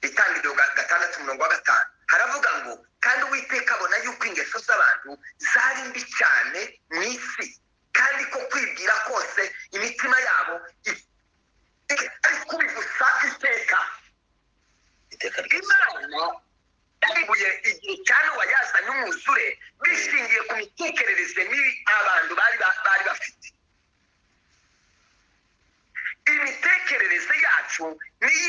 Itangiriro 6 umurongo wa 5 haravuga ngo kandi Uwiteka abona yuko ingeso z'abantu zari mbi cyane mu isi, kandi ko kwibwira kose imitima yabo ari kubigusa iteka. Imana yabibuye igihe cya Nowa yazanye umwuzure bishingiye ku mitekerereze mibi abantu bari bafite. Imitekerereze yacu niyo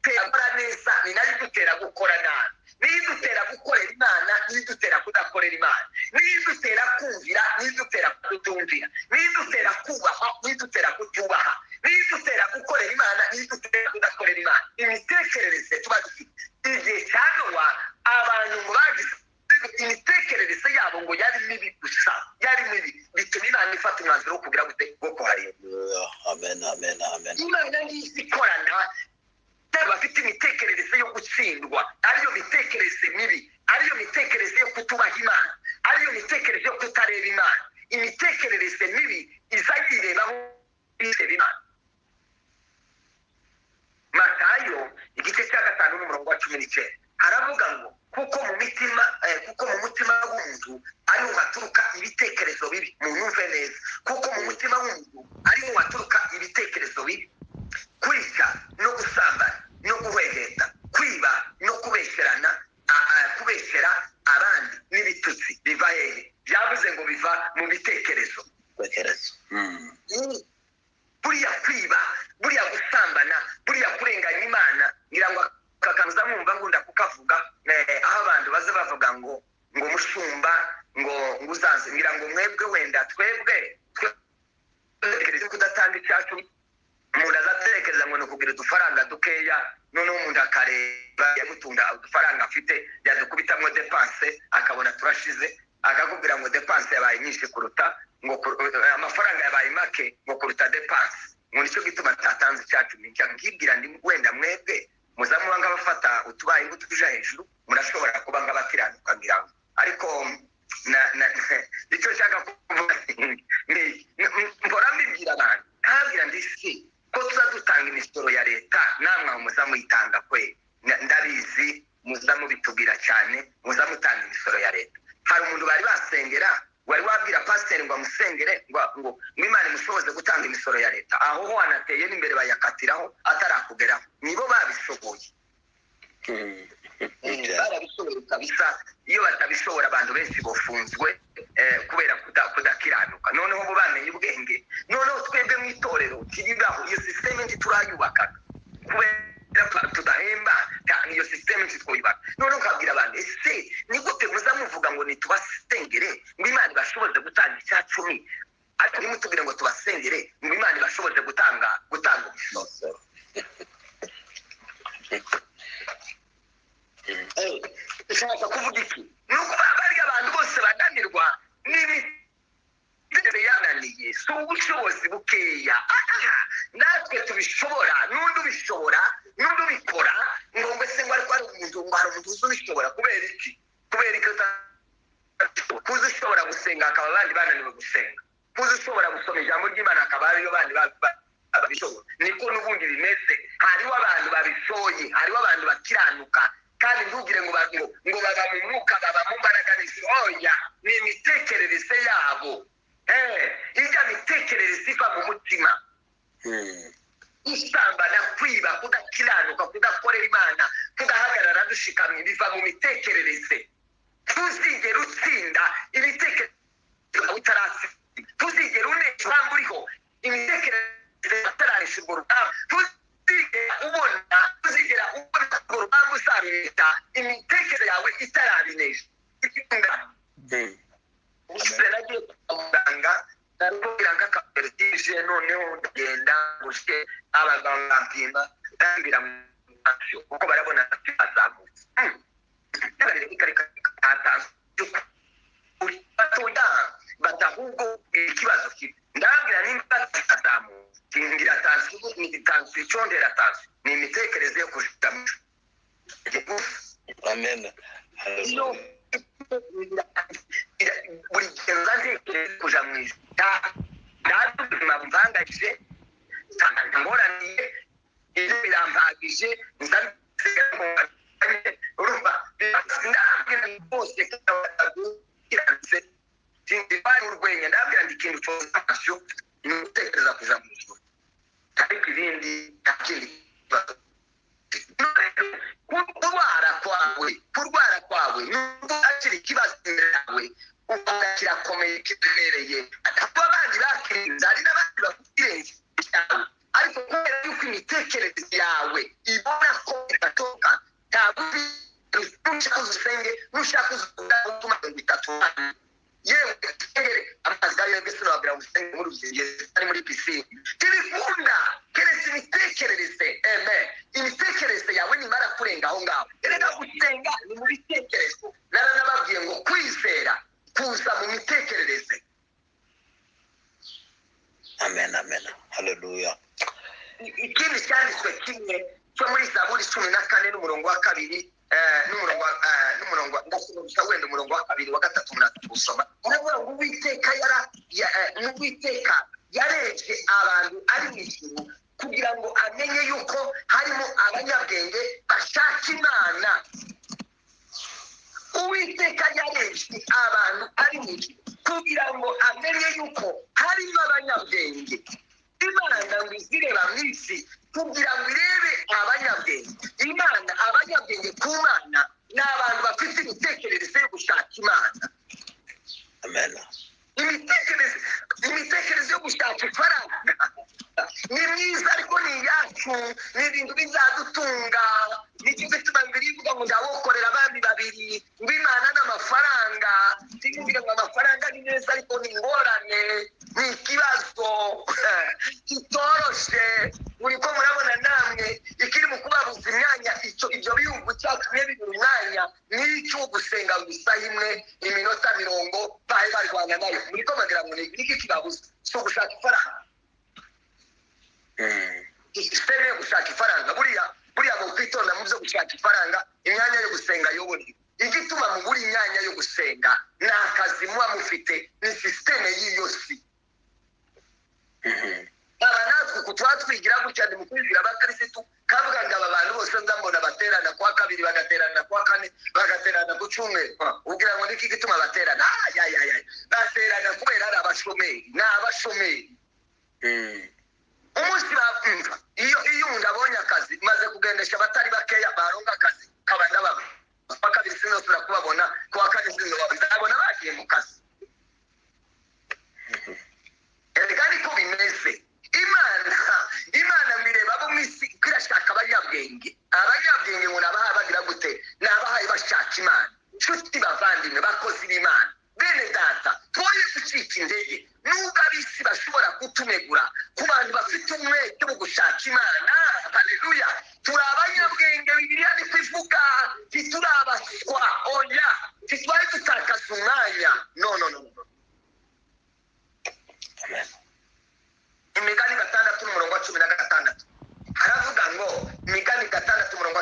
idutera gukora neza, ni nayo idutera gukora nabi. Niyo idutera gukorera Imana, niyo idutera kudakorera Imana. Niyo idutera kumvira, niyo idutera kutumvira. Niyo idutera kubaha, niyo idutera kutubaha. Niyo idutera gukorera Imana, niyo idutera kudakorera Imana. Imitekerereze tuba dufite. Igihe cya Nowa abantu ngo bagize imitekerereze yabo ngo yari mibi gusa, yari mibi, bituma Imana ifata umwanzuro wo kugira gute bwo kuhareba. Amen, amen, amen. Imana niyo ikorana bafite imitekerereze yo gutsindwa, ariyo mitekerereze mibi, ariyo mitekerereze yo kutubaha Imana, ariyo mitekerereze yo kutareba Imana. Imitekerereze mibi iza yirebaho ireba Imana. Matayo igice cya 5 n'umurongo wa 19 haravuga ngo kuko mu mutima w'umuntu ariho haturuka ibitekerezo bibi. Munyumve neza, kuko mu mutima w'umuntu ariho haturuka ibitekerezo bibi: kwica no gusambana no guheheta, kwiba no kubesherana, kubeshera abandi n'ibitutsi. Biva hehe? Byavuze ngo biva mu bitekerezo. Buriya kwiba, buriya gusambana, buriya kurenganya Imana, ngira ngo kakamuza mwumva ngunda kukavuga aho abantu baze bavuga ngo mushumba ngo uzanze, ngira ngo mwebwe wenda twebwe kudatanga icyacu. Umuntu azatekereza ngo nukugira udufaranga dukeya, noneho umuntu akareba yagutunda udufaranga afite yadukubitamwo depanse akabona turashize, akakubwira ngo depanse yabaye nyinshi kuruta ngo amafaranga yabaye make ngo kuruta depanse. Ngo nicyo gituma tatanze icyacu. Nkibwira ndi wenda mwebwe muzamuba nk'abafata utubaye ngo tuja hejuru, murashobora kuba nk'abakiranuka ngira ngo. Ariko icyo nshaka kuvuga mbora mbibwira abantu, kabwira ndisi ko tuzadutanga imisoro ya leta, namwe muzamuyitanga kwe. Ndabizi muzamubitubwira cyane, muzamutanga imisoro ya leta. Hari umuntu bari basengera, wari wabwira pasiteri ngo amusengere ngo Imana imushoboze gutanga imisoro ya leta. Aho ho anateye n'imbere bayakatiraho atarakugeraho. Nibo babishoboye. Barabishoboye bishobora abantu benshi bofunzwe kubera kudakiranuka noneho bo bamenye ubwenge noneho twebwe mu itorero kiribaho iyo systeme ntiturayubaka kubera tudahemba iyo systeme ntitwoyubaka noneho ukabwira abantu ese ni gute muza muvuga ngo nitubasengere ngo Imana ibashoboze gutanga icya 10 ariko nimutubwire ngo tubasengere ngo Imana ibashoboze gutanga umusoro ushaka kuvuga iki nuko bariya abantu bose baganirwa n'imiterere yananiye si ubushobozi bukeya natwe tubishobora n'undi ubishobora n'undi ubikora ngo se ngo ariko hari umuntu uzi ubishobora kubera iki kuza ushobora gusenga akaba abandi bananiwe gusenga kuza ushobora gusoma ijambo ry'Imana akaba ariyo bandi babishobora niko n'ubundi bimeze hariho abantu babishoye hariho abantu bakiranuka kandi ntugire ngo baba mu mwuka baba mu mbaraga oya ni imitekerereze yabo ijya mitekerereze iva mu mutima isambana kwiba kudakiranuka kudakorera Imana kudahagarara dushikamye biva mu mitekerereze tuzigera utsinda ibitekerezo utarasi tuzigera unesha uriho imitekerereze atararisha urwo rugamba tuzigera ubona urwo rugamba uzarureta imitekerereze yawe itarabinesha ubuse nagiye kwa muganga narubwira nk'akaperitije noneho ndagenda ngushye abaganga mpima ndambwira kuko barabona azamutse n'abarere ikareka batahubwo ikibazo kibi ndabwira nimba azamutse ngira tansiyo icondera tansiyo ni imitekerereze yo kujamije amen buri gihe nzatekereza kuja mu ijuru ubuzima bumvangayije ngoraniye ibyo birampagije urumva ndabwira bose kiranse sindibari urwenya ndabwira ndi ikintu cyoza amasyo ni ugutekereza kuja mu ijuru ariko ibindi ntakindi kurwara kwawe nubwo akiri ikibazo imbere yawe ukabona kirakomeye kitubereye kuba abandi bakirinze hari n'abandi bakirenze yawe ariko kubera yuko imitekerereze yawe ibona ko idatoka ntabwo nushaka uzusenge nushaka uzutuma 3 yewe amazi gayo mbese nababwira musenge muri ruzengero ari muri pisine tibikunda keretse imitekerereze imitekerereze yawe nimara kurenga aho ngaho erega gusenga ni mu bitekerezo naranababwiye ngo kwizera kuza mu mitekerereze amen haleluya ikindi cyanditswe kimwe cyo muri Zaburi 14 n'umurongo wa 2 n'umurongo ndasubira wenda umurongo wa 2 wa 3 munaza gusoma aravuga ngo Uwiteka yarebye abantu ari mu ijuru kugira ngo amenye yuko harimo abanyabwenge bashaka Imana Uwiteka yarebye abantu ari mu ijuru kugira ngo amenye yuko harimo abanyabwenge Imana ngo izireba mu isi kugira ngo irebe abanyabwenge Imana abanyabwenge ku Mana ni abantu bafite imitekerereze yo gushaka Imana amen imitekerereze yo gushaka ifaranga ni myiza ariko ni iyacu ni ibintu bizadutunga nicyo gituma Bibiliya ivuga ngo ndawokorera abandi babiri ngo Imana n'amafaranga sinumvira ngo amafaranga ni meza ariko ni ingorane ni ikibazo kitoroshe uriko murabona namwe ikiri mu kubabuza imyanya ibyo bihugu cyatumye bibura umwanya n'icyo gusenga gusa imwe iminota 40 bahe barwana nayo muriko bagira ngo niki kibabuza cyo gushaka ifaranga isiteme yo gushaka ifaranga buriya mu kwitonda mu byo gushaka ifaranga imyanya yo gusenga yobona igituma mu buri imyanya yo gusenga ni akazi muba mufite ni sisiteme y'iyo si aba natwe kutuba twigira gutya ndi mu kwibwira abakirisitu kavuga ngo aba bantu bose nzambona baterana kwa 2 bagaterana kwa 4 bagaterana ku cyumweru ubwira ngo niki gituma baterana baterana kubera ari abashomeri umunsi bapfa iyo umuntu abonye akazi maze kugendesha abatari bakeya baronga akazi kabanda baba bakabiri sinzosubira kubabona kuwa kane dushaka imana. Haleluya. Turi abanyabwenge, bibiliya niko ivuga. Ntituri abaswa, oya. Ntitwari dutakaza umwanya. No. Amen. Imigani 6:16 haravuga ngo, imigani 6:16 umurongo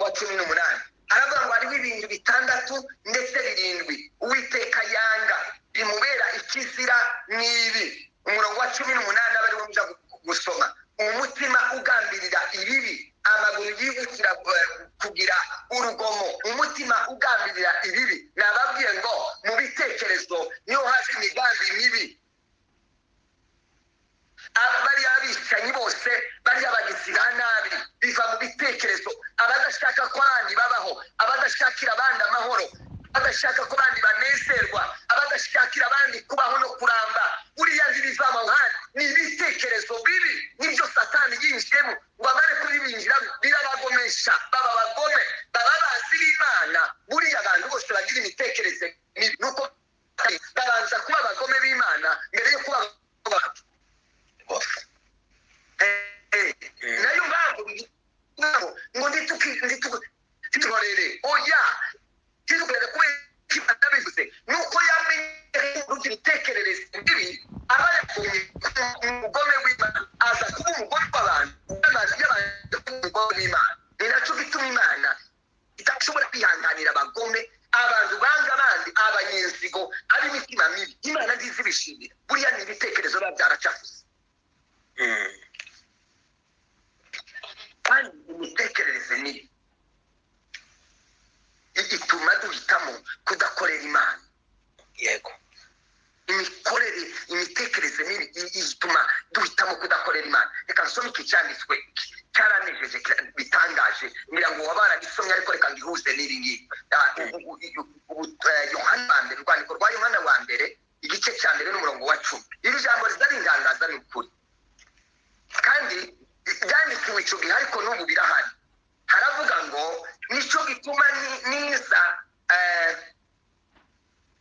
wa 18 haravuga ngo hariho ibintu 6 ndetse 7 Uwiteka yanga bimubera ikizira n'ibi. Umurongo wa 18 bari bumva gusoma. Umutima ugambirira ibibi, amaguru yihutira kugira urugomo. Umutima ugambirira ibibi, nababwiye ngo mu bitekerezo niho haje imigambi mibi. Abari abicanyi bose, bari abagizi ba nabi, biva mu bitekerezo. Abadashaka ko abandi babaho, abadashakira abandi amahoro, abadashaka ko abandi banezerwa, abadashakira abandi kubaho no kuramba, buriya ntibiva mu handi. Ni ibitekerezo bibi, nibyo Satani yinjiyemo ngo amare kubibinjiramo, birabagomesha, baba bagome, baba bazi b'Imana. Buriya abantu bose bagira imitekerereze mibi, nuko babanza kuba abagome b'Imana mbere yo kuba nayo mpamvu ngo nditurorere, oya, nditurorere kubera Imana bivuze. Nuko yamenye imitekerereze mibi, aba yakunye umugome w'Imana, aza kuba umugome w'abantu, yabanje kuba umugome w'Imana. Ni nacyo gituma Imana idashobora kwihanganira abagome, abantu banga abandi, abanyenzigo, ab'imitima mibi. Imana nziza ibishimira. Buriya ni ibitekerezo biba byaracafuze. Kandi imitekerereze mibi ituma duhitamo kudakorera Imana. Yego. Imitekerereze mibi ituma duhitamo kudakorera Imana. Reka nsome iki cyanditswe cyaranejeje bitangaje, ngira ngo wabara gisomye, ariko reka ngihuze n'iri ngiri. Yohana wa mbere, urwandiko rwa Yohana wa mbere, igice cya 1 n'umurongo wa 10. Iri jambo rizaringangaza ni ukuri, kandi byanditswe icyo gihe, ariko n'ubu birahari. Haravuga ngo nicyo gituma niza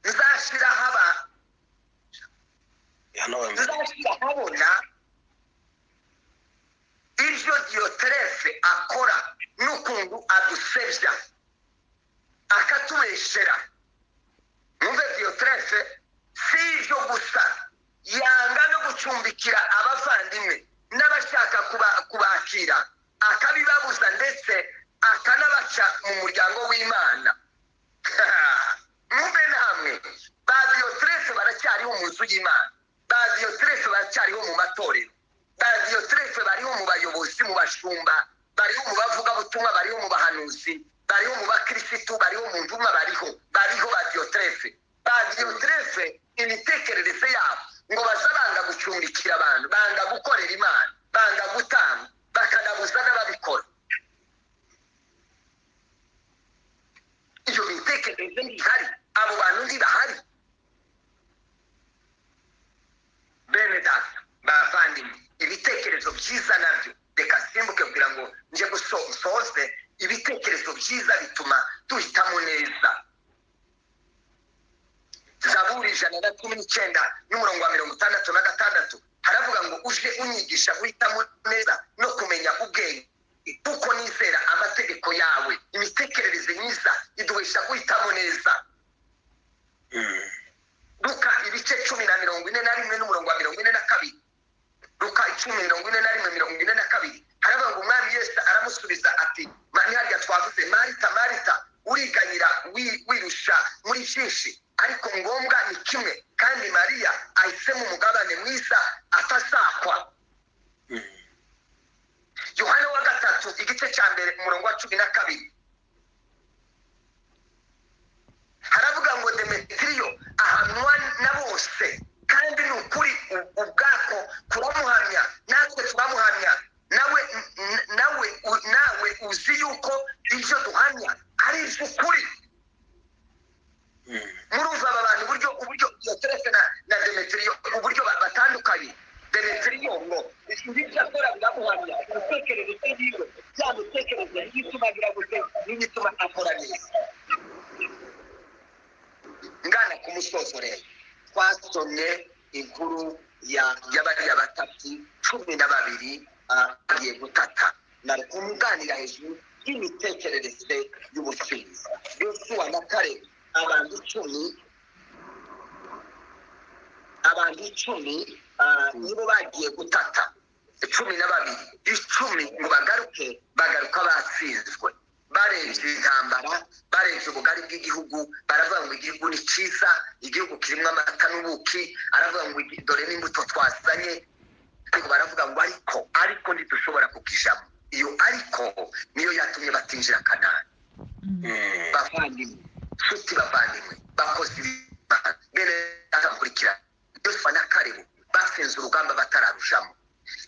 nzashyira habona ibyo Diyoterefe akora n'ukuntu adusebya akatubeshera. Mwumve, Diyoterefe si ibyo gusa, yanga no gucumbikira abavandimwe n'abashaka kubakira, akabibabuza ndetse akanabaca mu muryango w'Imana. Mwumve namwe, ba Diyoterefe baracyariho mu nzu y'Imana, ba Diyoterefe baracyariho mu matorero, ba Diyoterefe bariho mu bayobozi, mu bashumba, bariho mu bavugabutumwa, bariho mu bahanuzi, bariho mu bakirisitu, bariho mu ntumwa, bariho ba Diyoterefe. Ba Diyoterefe imitekerereze yabo ngo bazabanga gucumbikira abantu, banga gukorera Imana, banga gutanga, bakanabuza n'ababikora. Iyo mitekerereze ntihari, abo bantu ntibahari. Bene data, bavandimwe, ibitekerezo byiza nabyo, reka simbuke kugira ngo nje gusoze. Ibitekerezo byiza bituma duhitamo neza. Zaburi 119 n'umurongo wa 66 haravuga ngo, uje unyigisha guhitamo neza no kumenya ubwenge, kuko nizera amategeko yawe. Imitekerereze myiza iduhesha guhitamo neza. Luka ibice 10:41 n'umurongo wa 42. Luka 10:41-42 haravuga ngo, umwami Yesu aramusubiza ati, harya twavuze, Marita, Marita, uriganyira wirusha muri byinshi, ariko ngombwa ni kimwe, kandi Mariya ahisemo umugabane mwiza atazakwa. Yohana wa 3 igice cya 1 umurongo wa 12 haravuga ngo, Demetiriyo ahanwa na bose, kandi ni ukuri ubwako kuramuhamya, natwe turamuhamya. Nawe uzi yuko ibyo duhamya ari iby'ukuri. Murumva aba bantu uburyo Diyoterefe na Demetiriyo uburyo batandukanye. Demetiriyo ngo ibyo akora biramuhamya, imitekerereze yiwe, ya mitekerereze y'ituma biraguze n'igituma akora neza. Ngana ku musozo rero, twasomye inkuru y'abariya batatu 12 bagiye gutata nari kumuganira hejuru y'imitekerereze y'ubusinzi. Yosuwa na Kalebu abantu 10 nibo bagiye gutata 12 ngo bagaruka batsinzwe, barenze intambara, barenze ubugari bw'igihugu, baravuga ngo igihugu ni cyiza, igihugu kirimo amata n'ubuki, aravuga ngo dore n'imbuto twazanye, ariko baravuga ngo ariko ntidushobora kukijamo. Iyo ariko niyo yatumye batinjira Kanani. Bavandimwe, nshuti bavandimwe, bakozi bene atakurikira Yosuwa na Kalebu basenze urugamba batararujamo.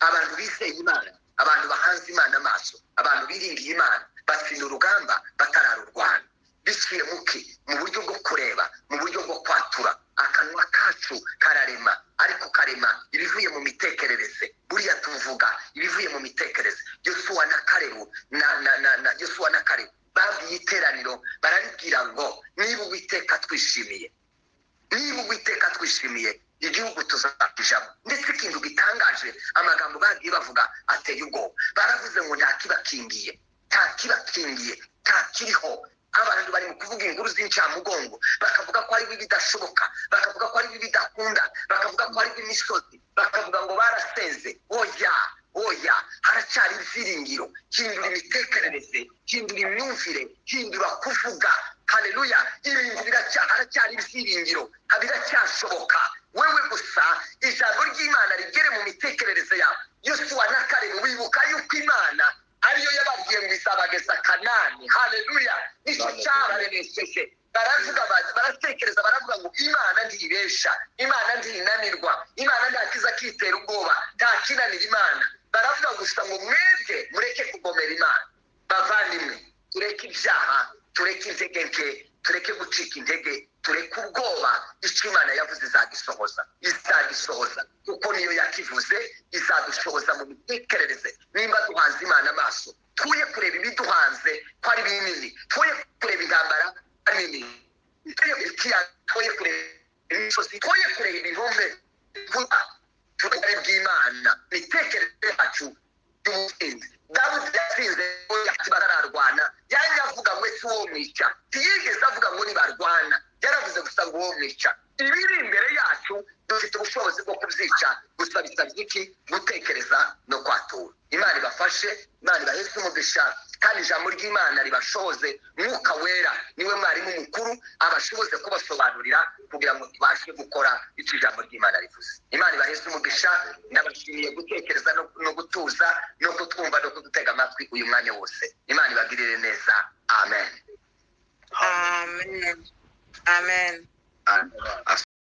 Abantu bizeye Imana, abantu bahanze Imana amaso, abantu biringiye Imana batsinda urugamba batararurwana. Biciye mu buryo bwo kureba, mu buryo bwo kwatura. Akanwa kacu kararema, ariko karema ibivuye mu mitekerereze. Buriya tuvuga ibivuye mu mitekerereze. Yosuwa na Kalebu babwiye iteraniro, bararibwira ngo niba Uwiteka twishimiye igihugu tuzakijamo. Ndetse ikintu gitangaje, amagambo bagiye bavuga ateye ubwoba. Baravuze ngo ntakibakingiye, ntakiriho. Abantu bari mu kuvuga inkuru z'incamugongo, bakavuga ko ari bidashoboka, bakavuga ko ari bidakunda, bakavuga ko ari imisozi, bakavuga ngo barasenze. Oya, haracyari ibyiringiro. Hindura imitekerereze, hindura imyumvire, hindura kuvuga. Haleluya! Ibintu haracyari ibyiringiro, biracyashoboka. Wewe gusa ijambo ry'Imana rigere mu mitekerereze yawe. Yosuwa na Kalebu bibuka yuko Imana ariyo yababwiye ngo izabageza Kanani. Haleluya! Nicyo cyabareresheje. Baratekereza, baravuga ngo Imana ntibesha, Imana ntinanirwa, Imana ntakiza kitera ubwoba, ntakinanira Imana. Baravuga gusa ngo mwebwe mureke kugomera Imana. Bavandimwe, tureke ibyaha, tureke intege nke, tureke gucika intege, tureke ubwoba. Icyo Imana yavuze izagisohoza, kuko niyo yakivuze. Izadushoboza mu mitekerereze. Nimba duhanze Imana amaso, twoye kureba ibiduhanze ko ari binini, twoye kureba intambara ari nini, twoye kureba imisozi, twoye kureba ibihome. Turebe bw'Imana mitekerereze yacu y'ubusinzi. Dawudi yatsinze batararwana, yari avuga ngo ese uwo mwica, ntiyigeze avuga ngo nibarwana, yaravuze gusa ngo uwo mwica. Ibiri imbere yacu dufite ubushobozi bwo kubyica, gusa bisabye iki? Gutekereza no kwatura. Imana ibafashe, Imana ibaheze umugisha, kandi ijambo ry'Imana ribashoboze. Mwuka Wera niwe mwarimu mukuru, abashoboze kubasobanurira kugira ngo tubashe gukora icyo ijambo ry'Imana rivuze. Imana ibaheze umugisha. Ndabashimiye gutekereza no gutuza no kutwumva no kudutega amatwi uyu mwanya wose. Imana ibagirire neza. Amen. Amen.